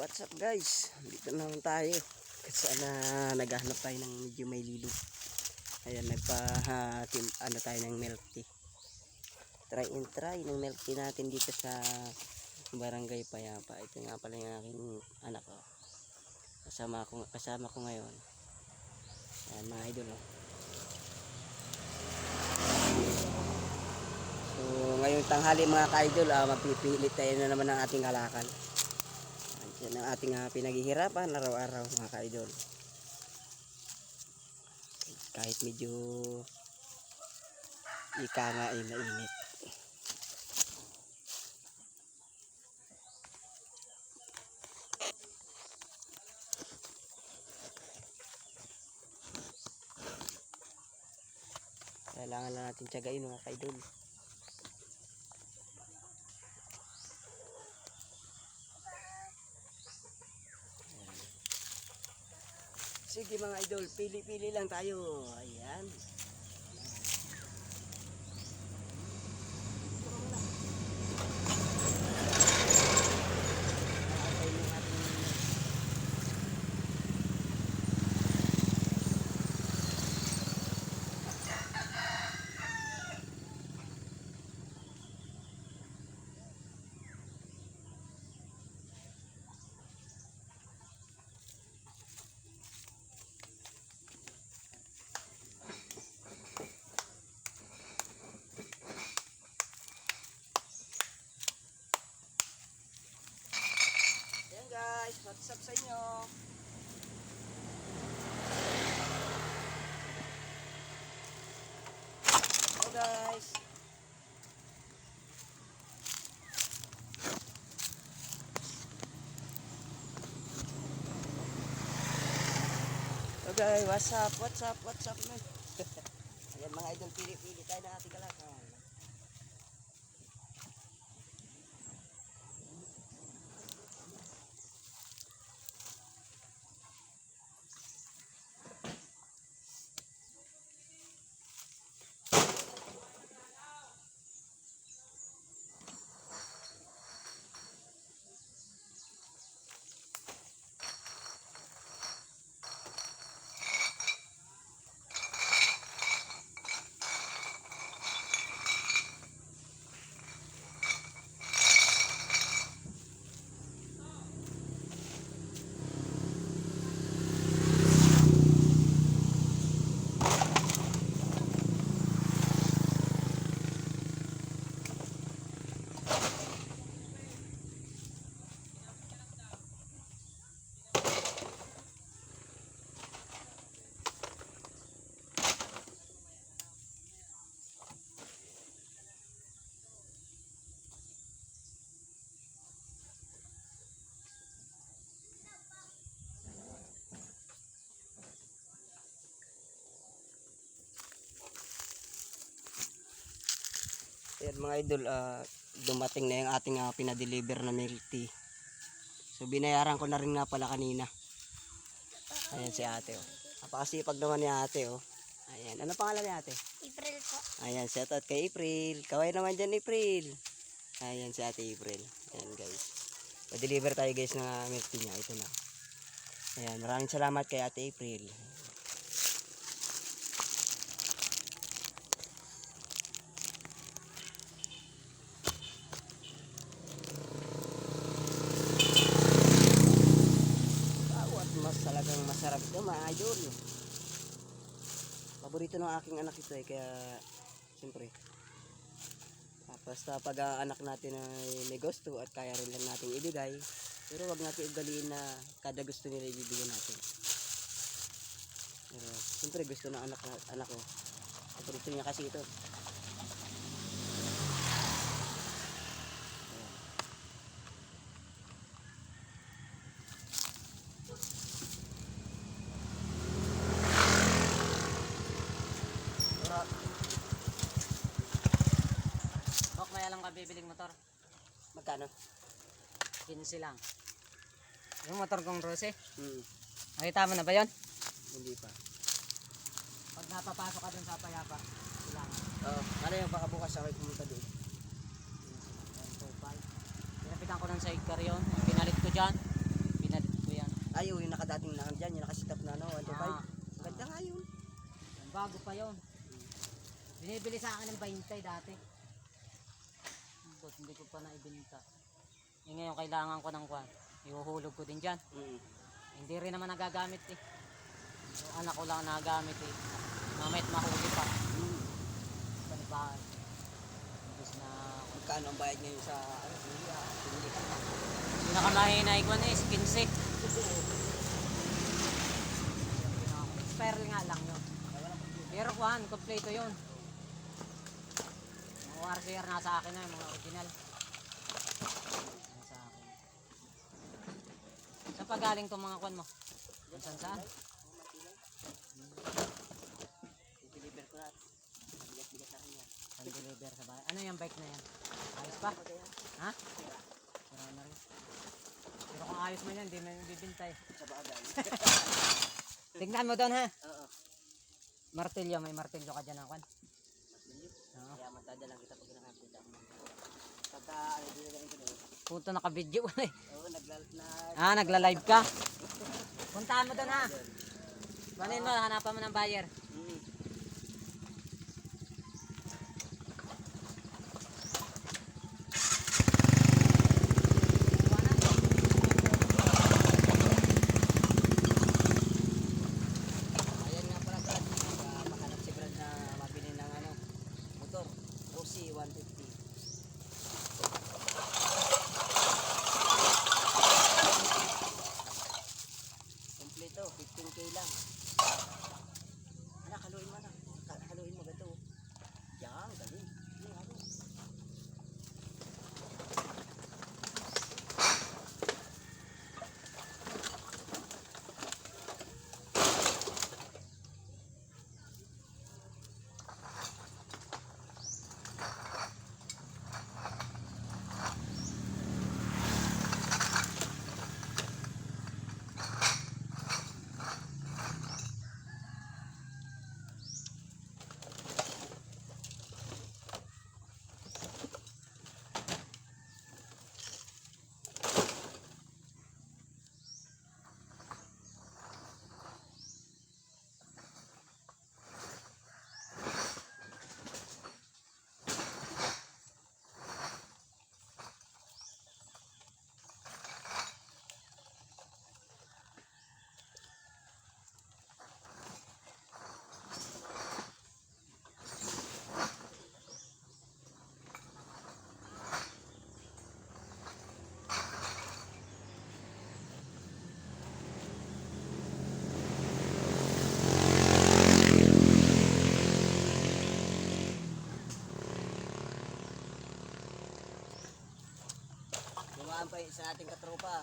What's up guys? Dito naman tayo. Kasi naghahanap tayo ng medyo may lilo. Ayan, ano tayo ng milk tea. Try ng milk tea natin dito sa Barangay Payapa. Ito nga pala yung aking anak ko. Kasama ko ngayon. Ayan mga idol. So ngayong tanghali mga ka-idol, magpipilit tayo na naman ng ating kalakal. Yan ang ating pinaghihirapan araw-araw mga ka-idol. Kahit medyo ika nga ay mainit. Kailangan lang natin tiyagain mga ka-idol. Sige mga idol, pili-pili lang tayo. Ayan. Guys, what's up sa inyo? Hello guys. Okay, what's up man? Ayan mga idol, pili-pili tayo na ating kalakal. Ayan mga idol, dumating na yung ating pinadeliver na milk tea. So binayaran ko na rin nga pala kanina. Ayan si ate oh. Napakasipag naman ni ate oh. Ayan, ano pangalan ni ate? April po. Ayan, shout out kay April. Kaway naman dyan April. Ayan si ate April. Ayan guys. Pa-deliver tayo guys ng milk tea niya. Ito na. Ayan, maraming salamat kay ate April. Talagang masarap ito mga idol. Paborito ng aking anak ito kaya siyempre basta pag anak natin ay may gusto at kaya rin lang natin ibigay, pero wag natin ugaliin na kada gusto nila ibibigay natin. Pero siyempre gusto ng anak ko, paborito niya kasi ito. Bok, may alam ka bibiling motor? Magkano? 15 lang. Yung motor kong Rose, Hmm, nakita mo na ba yun? hindi pa. Pag napapasok ka dun sa Payapa, ilang? Oo, ano yung baka bukas ako pumunta doon. 125. Pinapitan ko ng sidecar yun. Pinalit ko dyan. Ay, yung nakadating na dyan, yung nakasitap na ano, 125. Ah, Ganda nga yun. Ang bago pa yon. Binibili sa akin ng 20 dati. But hindi ko pa naibenta. Yung ngayon kailangan ko ng kwan. Ihuhulog ko din dyan. Mm. Hindi rin naman nagagamit eh. So anak ko lang nagamit eh. Mamit mahuli pa. Mm. Panibahan. Imbis na Magkano ang bayad ngayon sa ano, hindi ah, hindi ka na. pinakamahina kwan eh, 15. Spare nga lang yun. Pero kwan, kompleto yun. Mga RCR nasa akin na yung mga original. Nasa akin. Saan pa galing tong mga kwan mo? Saan? I-deliver ko na. Bigat-bigat na rin yan. Saan deliver sa bahay? Ano yung bike na yan? Ayos pa? Ha? Sira na rin. Pero kung ayos mo yan, hindi mo yung bibintay. Sa bagay. Tignan mo doon ha. Oo. Martilyo, may martilyo ka dyan kwan. Oo. Kaya matadalang kita pag nakakita mo. Pagka ano dinagaling ko na yun. Puto naka-video eh. Oo, Nagla-live ka? Puntahan mo doon ha. Banin mo, hanapan mo ng buyer. Mm. Ayan nga pala Brad, mahanap si Brad na mabili ng ano, motor, Rossi 150. Kompleto, 15K lang. Anak, haluin mo na. Haluin mo gato. Yan, galing. Yan, halo. Dumaan pa sa ating katropa.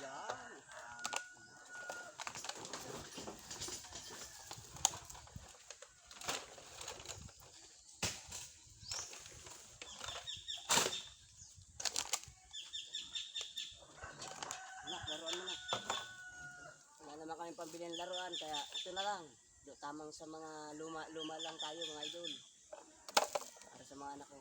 Yan. Anak, laruan mo na. Wala naman kami pambili ng laruan, kaya ito na lang. Tamang sa mga luma lang tayo, mga idol. Para sa mga anak ko.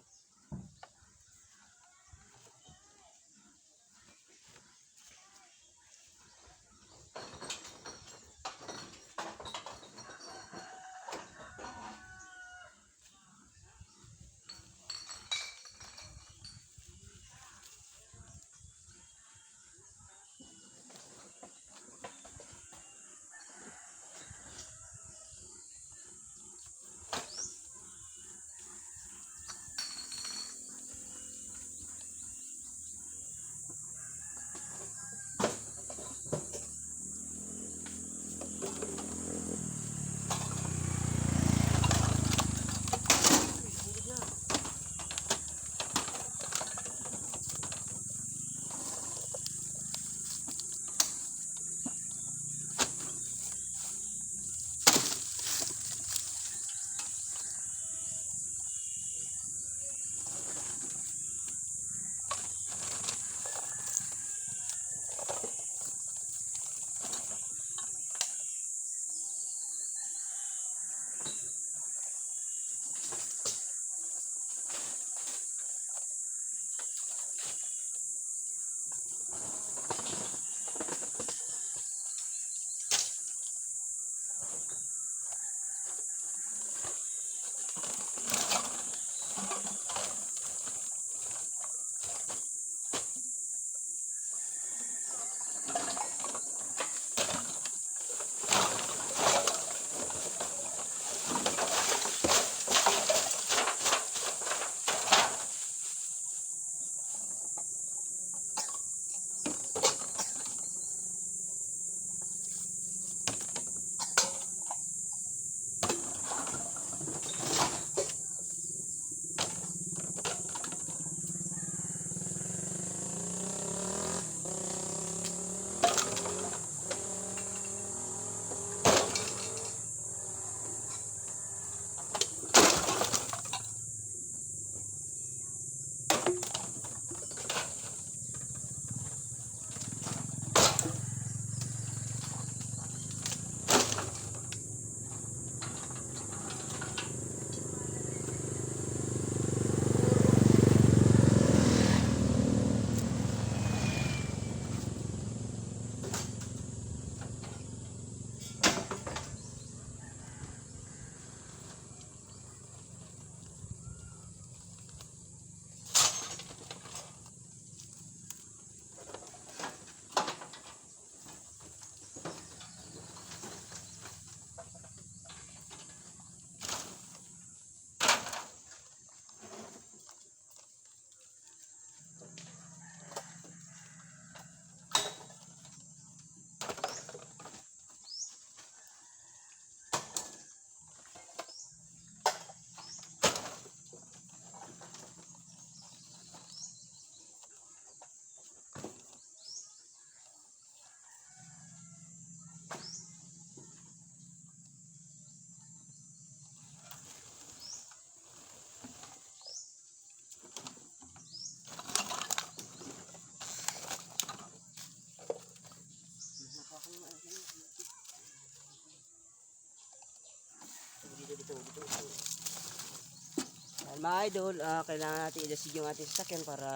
Ayan, mga idol, kailangan natin i-adjust yung ating sasakyan para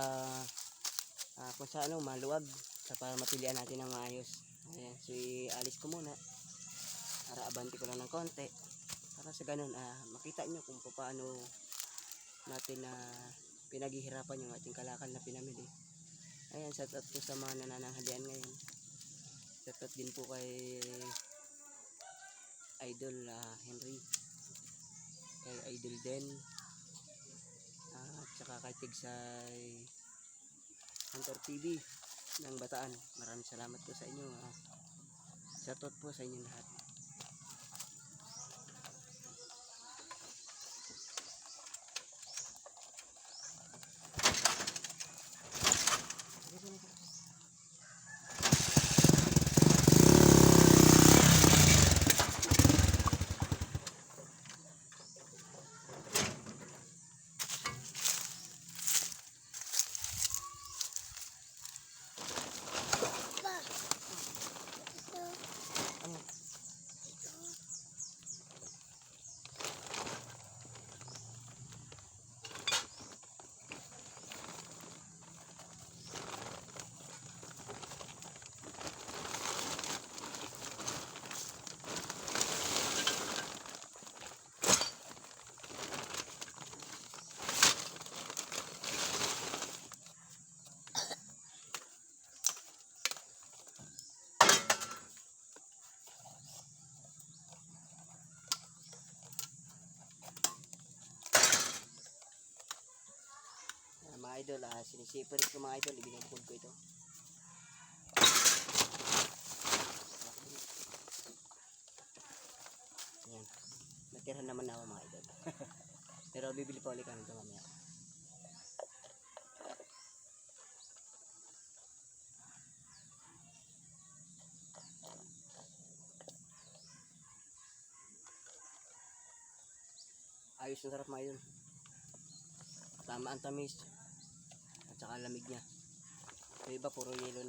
kung sa ano maluwag para mapilian natin ng maayos. Ayan, so ialis ko muna para abanti ko lang ng konti para sa ganun makita nyo kung paano natin pinaghihirapan yung ating kalakal na pinamili. Ayan, shout out po sa mga nanananghalian ngayon. Shout out din po kay Idol Henry, kay Idol Den, at saka kay Tigsay Hunter TV ng Bataan. Maraming salamat po sa inyo. Shout out po sa inyo lahat. Mga idol, sinisipon ko mga idol, ibinubukod ko ito. Ayan, natira naman na ako mga idol. Pero bibili pa ulit kami ito mamaya. Ayos na sarap mga idol. Tama ang tamis at saka lamig niya. Yung iba puro yelo na.